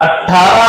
18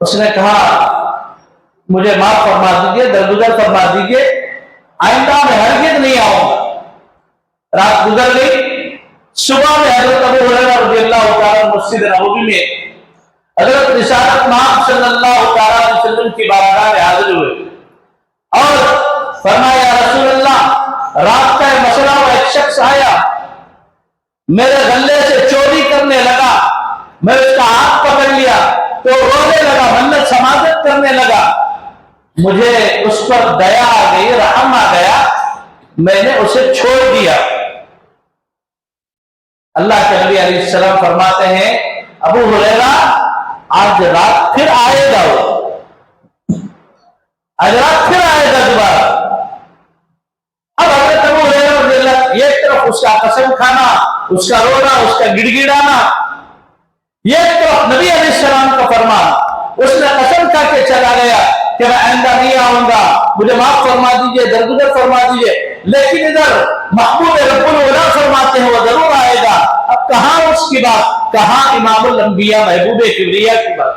اس نے کہا مجھے معاف فرما دیجیے، درگزر فرما دیجیے، آئندہ میں ہرگز نہیں آؤں گا۔ رات گزر گئی، صبح میں حضرت ابو ہریرہ رضی اللہ تعالیٰ مسجد نبوی میں حضرت رسالت مآب صلی اللہ تعالیٰ علیہ وسلم کی بارگاہ میں حاضر ہوئے اور فرمایا یا رسول اللہ، رات کا مسئلہ ہوا، ایک شخص آیا میرے غلے سے چوری کرنے لگا، میں اس کا ہاتھ پکڑ لیا تو رونے لگا، منت سماجت کرنے لگا، مجھے اس پر دیا آ گئی، رحم آ گیا، میں نے اسے چھوڑ دیا۔ اللہ کے نبی علیہ السلام فرماتے ہیں ابو ہریرہ آج رات پھر آئے گا، آج رات پھر آئے گا دوبارہ۔ اب حضرت ابو ہریرہ رضی اللہ، ایک طرف اس کا قسم کھانا، اس کا رونا، اس کا گڑ گڑانا، ایک طرف نبی علیہ السلام کا فرمان، اس نے قسم کھا کے چلا گیا کہ میں آئندہ نہیں آؤں گا، مجھے معاف فرما دیجئے، درگزر فرما دیجئے، لیکن ادھر محبوب رب العلا فرماتے ہیں وہ ضرور آئے گا۔ اب کہاں اس کی بات، کہاں امام الانبیاء محبوب کبریا کی بات؟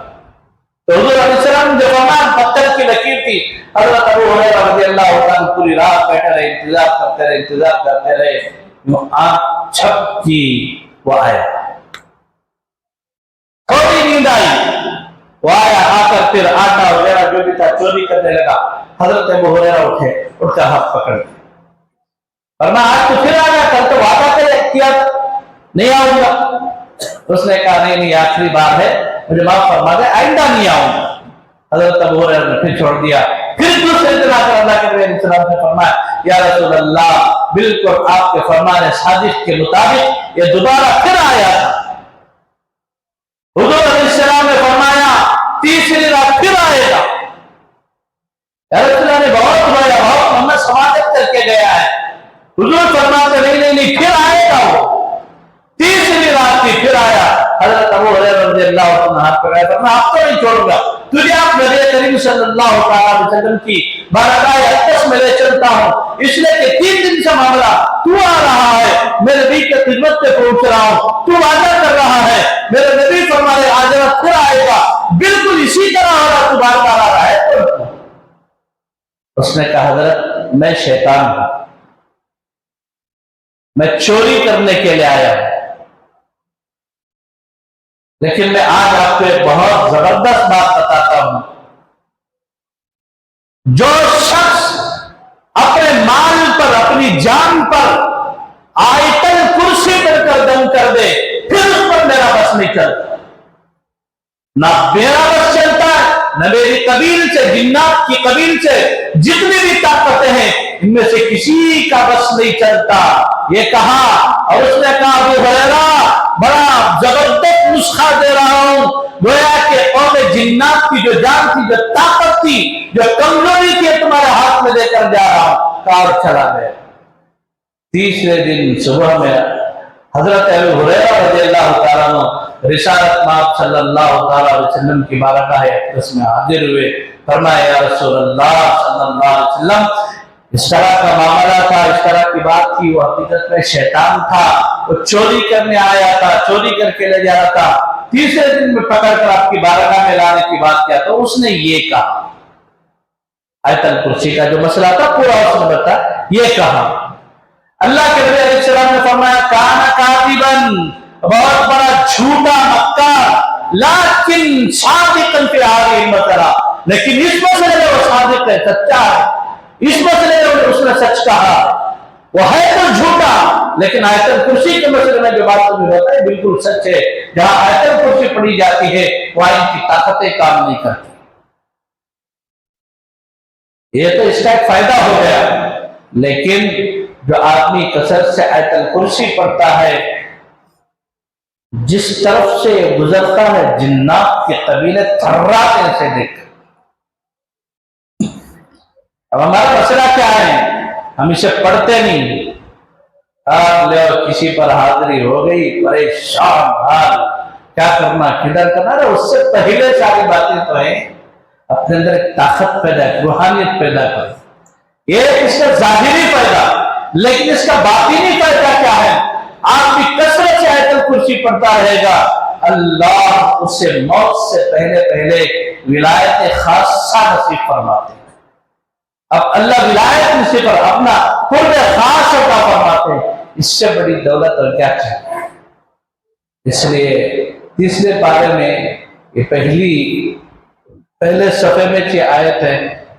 تو حضور علیہ السلام جو فرمان پتھر کی لکیر تھی، حضرت ابو ہریرہ رضی اللہ عنہ پوری رات بیٹھے رہے، انتظار کرتے رہے، آنکھ چھپتی وہ آیا، تھوڑی نیند آئی، وہ آیا، آ کر پھر آٹا وغیرہ جو بھی تھا چوری کرنے لگا۔ حضرت ابو ہریرہ اٹھے، اٹھ کر ہاتھ پکڑ فرمایا آج تو پھر آ گیا، کل تو وعدہ کیا نہیں آؤں گا۔ اس نے کہا نہیں آخری بار ہے، مجھے معاف فرما دے، آئندہ نہیں آؤں گا۔ حضرت ابو ہریرہ نے پھر چھوڑ دیا، پھر دوسرے دن آ کر اللہ کے نبی علیہ السلام نے فرمایا یا رسول اللہ، بالکل آپ کے فرمان صادق کے مطابق یہ دوبارہ پھر آیا تھا۔ حضور علیہ السلام نے فرمایا تیسری رات پھر آئے گا۔ رسول اللہ نے بہت رویا، بہت محمد سماجت کر کے گیا ہے۔ حضور فرماتے نہیں پھر آئے گا وہ، تیسری رات کی پھر آیا۔ حضرت ابو ہریرہ رضی اللہ عنہ ہاتھ پکڑا، فرمایا آپ کو نہیں چھوڑوں گا، تجھے آپ نبی کریم صلی اللہ علیہ وسلم کی بارگاہ اقدس میں لے چلتا ہوں، اس لیے کہ 3 دن سے معاملہ تو آ رہا ہے، میرے نبی کی خدمت پہ پہنچ رہا ہوں، تو وعدہ کر رہا ہے، میرے نبی فرمائے آج رات پھر آئے گا، بالکل اسی طرح ہو رہا، تو بار بار آ رہا ہے۔ اس نے کہا حضرت میں شیطان ہوں، میں چوری کرنے کے لیے آیا ہوں، لیکن میں آج آپ کو ایک بہت زبردست بات بتاتا ہوں، جو شخص اپنے مال پر، اپنی جان پر آیت الکرسی پر کر دم کر دے، پھر اس پر میرا بس نہیں چلتا، نہ میرا بس چلتا ہے، نہ میری قبیل سے، جنات کی قبیل سے جتنی بھی طاقتیں ہیں ان میں سے کسی کا بس نہیں چلتا۔ یہ کہا اور اس نے کہا ابو ہریرہ بڑا زبردست نسخہ دے رہا ہوں، گویا کہ قوم جنات کی جو جان تھی، جو طاقت تھی، جو کمزوری تھی، تمہارے ہاتھ میں دے کر جا رہا ہوں، کار چلا گیا۔ تیسرے دن صبح میں حضرت ابو ہریرہ رضی اللہ تعالیٰ عنہ رسالت مآب صلی اللہ تعالیٰ علیہ وسلم کی بارگاہ اقدس میں حاضر ہوئے، فرمایا یا رسول اللہ صلی اللہ علیہ وسلم اس طرح کا معاملہ تھا، اس طرح کی بات تھی، وہ حقیقت میں شیطان تھا، وہ چوری کرنے آیا تھا، چوری کر کے لے جا رہا تھا، تیسرے دن میں پکڑ کر آپ کی بارگاہ میں لانے کی بات کیا تو اس نے یہ کہا، آیت الکرسی کا جو مسئلہ تھا پورا اس نے بتایا، یہ کہا۔ اللہ کے نبی علیہ السلام نے فرمایا کانا کاذباً، بہت بڑا جھوٹا مکار، لیکن صادقاً فی هذه المسئلہ، لیکن اس مسئلے میں وہ صادق ہے، سچا ہے، اس مسئلے میں اس نے سچ کہا، وہ ہے تو جھوٹا لیکن آیت الکرسی کے مسئلے میں جو بات تمہیں بتائی بالکل سچ ہے، جہاں آیت الکرسی پڑھی جاتی ہے وہاں ان کی طاقتیں کام نہیں کرتی۔ یہ تو اس کا ایک فائدہ ہو گیا، لیکن جو آدمی کثرت سے آیت الکرسی پڑھتا ہے، جس طرف سے گزرتا ہے جنات کے قبیلے تھراتے ہیں اسے دیکھ۔ اب ہمارا مسئلہ کیا ہے، ہم اسے پڑھتے نہیں، آپ لے اور کسی پر حاضری ہو گئی، پریشان حال، کیا کرنا کدھر کرنا، اس سے پہلے ساری باتیں تو ہیں، اپنے اندر ایک طاقت پیدا کر، روحانیت پیدا کر، یہ اس کا ظاہری فائدہ، لیکن اس کا باطنی فائدہ کیا ہے؟ آپ بھی کثرت سے آیت الکرسی پڑھتا رہے گا، اللہ اسے موت سے پہلے پہلے ولایت خاصہ نصیب فرماتے ہیں۔ اب اللہ ولایت نصیب پر اپنا قرب خاص عطا فرماتے ہیں، اس سے بڑی دولت اور کیا چاہیے؟ اس لیے تیسرے پارے میں یہ پہلے صفحے میں جو آیت ہے،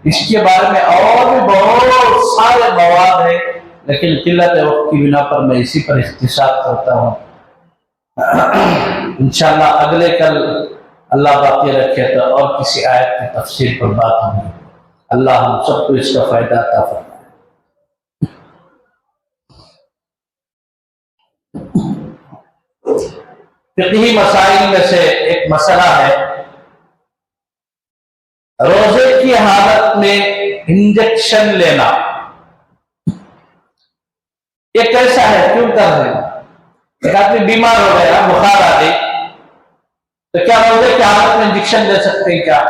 اس کے بارے میں اور بھی بہت سارے مواد ہیں، لیکن قلت وقت کی بنا پر میں اسی پر اختصار کرتا ہوں۔ انشاءاللہ اگلے کل اللہ باقی رکھے تو اور کسی آیت کی تفسیر پر بات ہوگی۔ اللہ ہم سب کو اس کا فائدہ عطا فرمائے۔ فقہی مسائل میں سے ایک مسئلہ ہے روزے کی حالت میں انجیکشن لینا، یہ کیسا ہے، کیوں کر رہے ہیں؟ ایک آدمی بیمار ہو گیا، بخار آ گئی، تو کیا روزے کی حالت میں انجیکشن لے سکتے ہیں کیا؟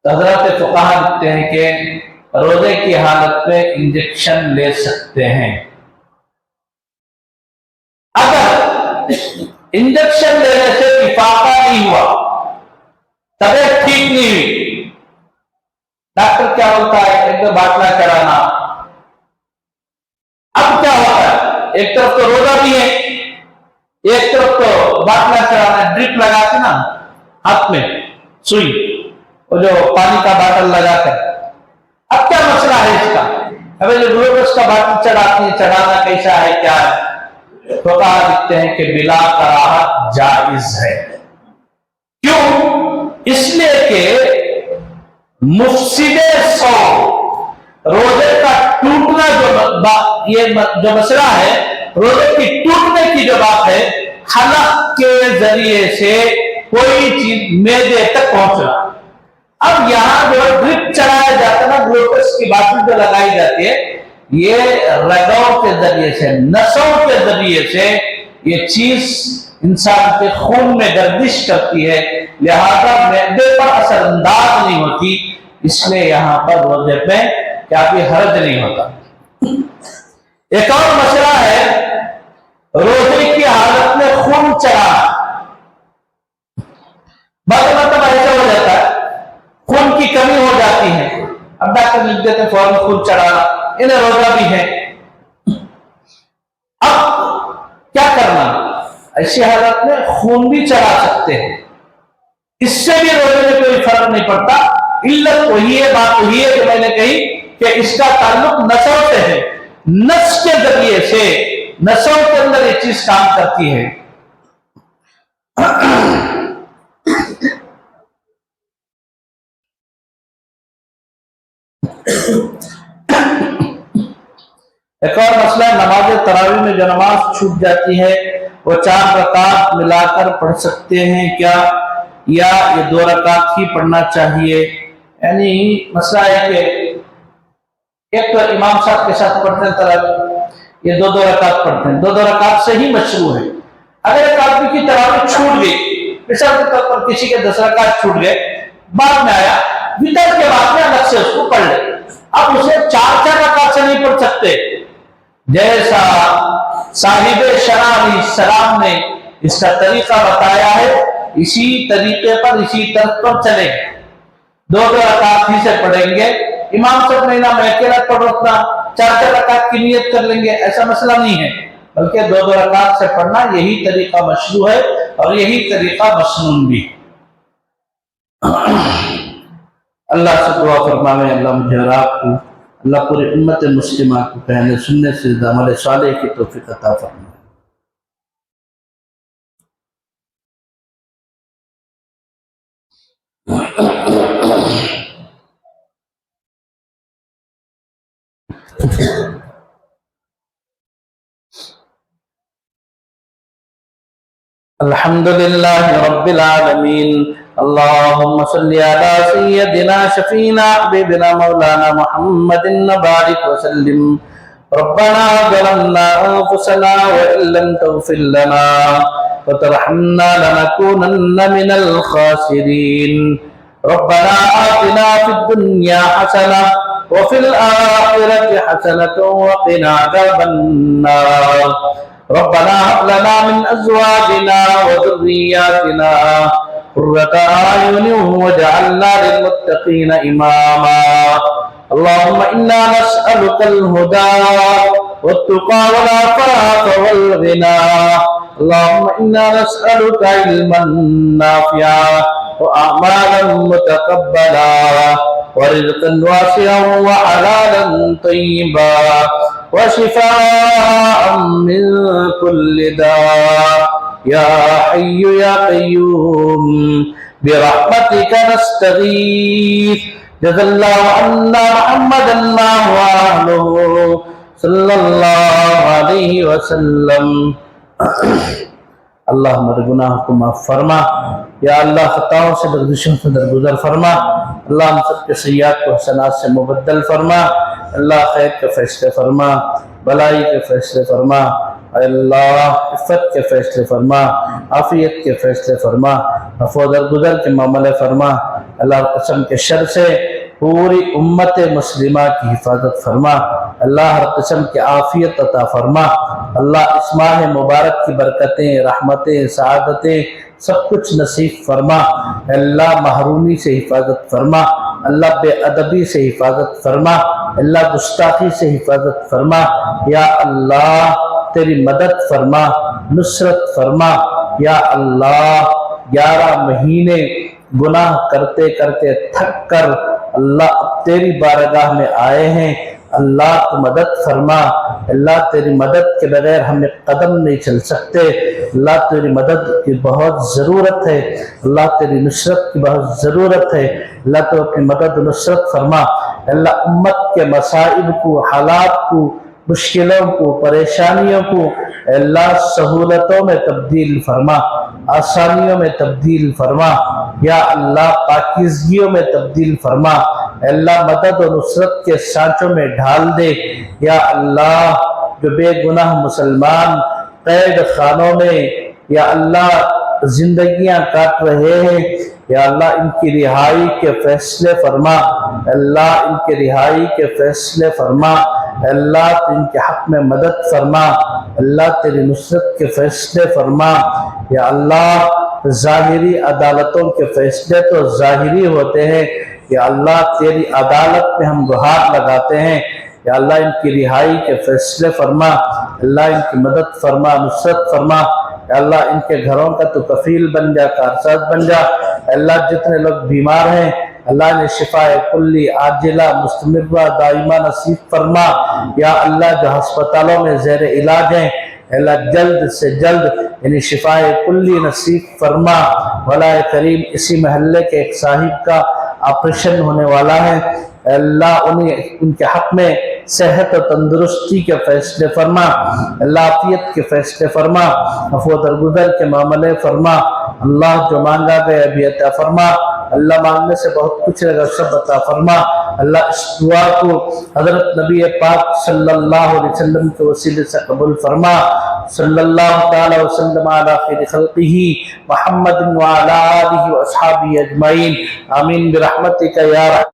تو حضرات فقہا لکھتے ہیں کہ روزے کی حالت میں انجیکشن لے سکتے ہیں اگر انجیکشن لینے سے افاقہ نہیں ہوا، طبیعت ٹھیک نہیں ہوئی۔ ڈاکٹر کیا ہوتا ہے، ایک تو باٹلا چڑھانا، اب کیا ہوتا ہے، ایک طرف تو روزہ بھی ہے، ایک طرف تو باٹلا چڑھانا، ڈرپ لگاتے نا ہاتھ میں سوئی، وہ جو پانی کا باٹل لگا کر۔ اب کیا مسئلہ ہے اس کا؟ اب جو گلوکوز کا باٹل چڑھاتے ہیں، چڑھانا کیسا ہے، کیا ہے؟ فقہا لکھتے ہیں کہ بلا کراہت جائز ہے۔ کیوں؟ اس لیے کہ مفسد صوم، روزے کا ٹوٹنا جو مسئلہ ہے، روزے کی ٹوٹنے کی جو بات ہے، حلق کے ذریعے سے کوئی چیز معدے تک پہنچنا۔ اب یہاں جو ڈرپ چڑھایا جاتا ہے نا، گلوکوز کی باٹل جو لگائی جاتی ہے، یہ رگوں کے ذریعے سے، نسوں کے ذریعے سے یہ چیز انسان کے خون میں گردش کرتی ہے، لہذا معدے پر اثر انداز نہیں ہوتی، اس لیے یہاں پر روزے پہ کیا بھی حرج نہیں ہوتا۔ ایک اور مسئلہ ہے روزے کی حالت میں خون چڑھانا۔ بعض مطلب ایسا ہو جاتا ہے خون کی کمی ہو جاتی ہے، اب ڈاکٹر لکھ دیتے ہیں فوراً خون چڑھانا، انہیں روزہ بھی ہے، اب کیا کرنا؟ ایسی حالت میں خون بھی چڑھا سکتے ہیں، اس سے بھی روزے میں کوئی فرق نہیں پڑتا۔ علت وہی ہے، بات وہی ہے جو میں نے کہی کہ اس کا تعلق نسوں سے ہے، نس کے ذریعے سے نسوں کے اندر یہ چیز کام کرتی ہے۔ ایک اور مسئلہ ہے نماز تراویح میں جو نماز چھوٹ جاتی ہے وہ 4 رکعت ملا کر پڑھ سکتے ہیں کیا، یا یہ 2 رکعت ہی پڑھنا چاہیے؟ یعنی مسئلہ ہے کہ ایک تو امام صاحب کے ساتھ پڑھتے ہیں تراویح، یہ 2 رکعت پڑھتے ہیں، 2 رکعت سے ہی مشروع ہے۔ اگر ایک آدمی کی تراویح چھوٹ گئی، مثال کے طور پر کسی کے 10 رکعت چھوٹ گئے، بعد میں آیا وتر کے بعد میں الگ سے اس کو پڑھ لے، اب اسے 4 رکعت سے نہیں پڑھ سکتے، جیسا صاحب شرح علیہ السلام نے اس کا طریقہ بتایا ہے اسی طریقے پر، اسی طرف پر چلیں گے، 2 رکعت ہی سے پڑھیں گے۔ امام صاحب نے نا میں اکیلا پڑھ رکھنا، 4 رکعت کی نیت کر لیں گے، ایسا مسئلہ نہیں ہے، بلکہ 2 رکعت سے پڑھنا یہی طریقہ مشروع ہے اور یہی طریقہ مسنون بھی۔ اللہ سے دعا فرمائے اللہ مجھے اور آپ کو، اللہ پوری امت مسلمہ کو کہنے سننے سے عمل صالح کی توفیق عطا فرمائے۔ الحمدللہ رب العالمین، اللہم صلی علی سیدنا شفینا حبیبنا مولانا محمد بارک وسلم۔ ربنا ظلمنا انفسنا وان لم تغفر لنا وترحمنا لنكونن من الخاسرین۔ ربنا آتنا في الدنيا حسنة وفي الآخرة حسنة وقنا عذاب النار۔ ربنا هب لنا من ازواجنا وذرياتنا قرة اعين واجعلنا للمتقين اماما اللهم انا نسألك الهدى والتقى والعفاف والغنى اللهم انا نسألك علما نافعا واعمالا متقبلا ورزقا واسعا وحلالا طيبا وشفاء من كل داء يا حي يا قيوم برحمتك نستغيث جزا الله عنا محمدا ما هو اهله صلی اللہ علیہ وسلم. اللہ ہمارے گناہ کو معاف فرما. یا اللہ خطاؤں سے لغزشوں سے درگزر فرما. اللہ ہم سب کے سیئات کو حسنات سے مبدل فرما. اللہ خیر کے فیصلے فرما, بلائی کے فیصلے فرما. اللہ عفت کے فیصلے فرما, عافیت کے فیصلے فرما, عفو درگزر کے معاملے فرما. اللہ قسم کے شر سے پوری امت مسلمہ کی حفاظت فرما. اللہ ہر قسم کی عافیت عطا فرما. اللہ اس ماہ مبارک کی برکتیں, رحمتیں, سعادتیں سب کچھ نصیب فرما. اللہ محرومی سے حفاظت فرما. اللہ بے ادبی سے حفاظت فرما. اللہ گستاخی سے حفاظت فرما. یا اللہ تیری مدد فرما, نصرت فرما. یا اللہ 11 مہینے گناہ کرتے کرتے تھک کر اللہ اب تیری بارگاہ میں آئے ہیں. اللہ تو مدد فرما. اللہ تیری مدد کے بغیر ہم قدم نہیں چل سکتے. اللہ تیری مدد کی بہت ضرورت ہے. اللہ تیری نصرت کی بہت ضرورت ہے. اللہ تو اپنی مدد و نصرت فرما. اللہ امت کے مصائب کو, حالات کو, مشکلوں کو, پریشانیوں کو اللہ سہولتوں میں تبدیل فرما, آسانیوں میں تبدیل فرما. یا اللہ پاکیزگیوں میں تبدیل فرما. اللہ مدد و نصرت کے سانچوں میں ڈھال دے. یا اللہ جو بے گناہ مسلمان قید خانوں میں یا اللہ زندگیاں کاٹ رہے ہیں, یا اللہ ان کی رہائی کے فیصلے فرما. اللہ ان کی رہائی کے فیصلے فرما. اللہ تو ان کے حق میں مدد فرما. اللہ تیری نصرت کے فیصلے فرما. یا اللہ ظاہری عدالتوں کے فیصلے تو ظاہری ہوتے ہیں. یا اللہ تیری عدالت میں ہم گہار لگاتے ہیں. یا اللہ ان کی رہائی کے فیصلے فرما. اللہ ان کی مدد فرما, نصرت فرما. یا اللہ ان کے گھروں کا تو کفیل بن جا, کارساز بن جا. اللہ جتنے لوگ بیمار ہیں اللہ نے شفاء کلی عاجلہ مستمرہ دائمہ نصیب فرما. یا اللہ جو ہسپتالوں میں زیر علاج ہیں اللہ جلد سے جلد یعنی شفاء کلی نصیب فرما. مولا کریم اسی محلے کے ایک صاحب کا آپریشن ہونے والا ہے, اللہ ان کے حق میں صحت و تندرستی کے فیصلے فرما. اللہ عافیت کے فیصلے فرما, عفو درگزر کے معاملے فرما. اللہ جو مانگا گیا ابھی عطا فرما. اللہ مانگنے سے بہت کچھ رہے گا, سب عطا فرما. اللہ اس دعا کو حضرت نبی پاک صلی اللہ علیہ وسلم کے وسیلے سے قبول فرما. صلی اللہ تعالی وسلم علی خیر خلقہ محمد وعلی آلہ واصحابہ اجمعین. آمین برحمتک یا رحمت.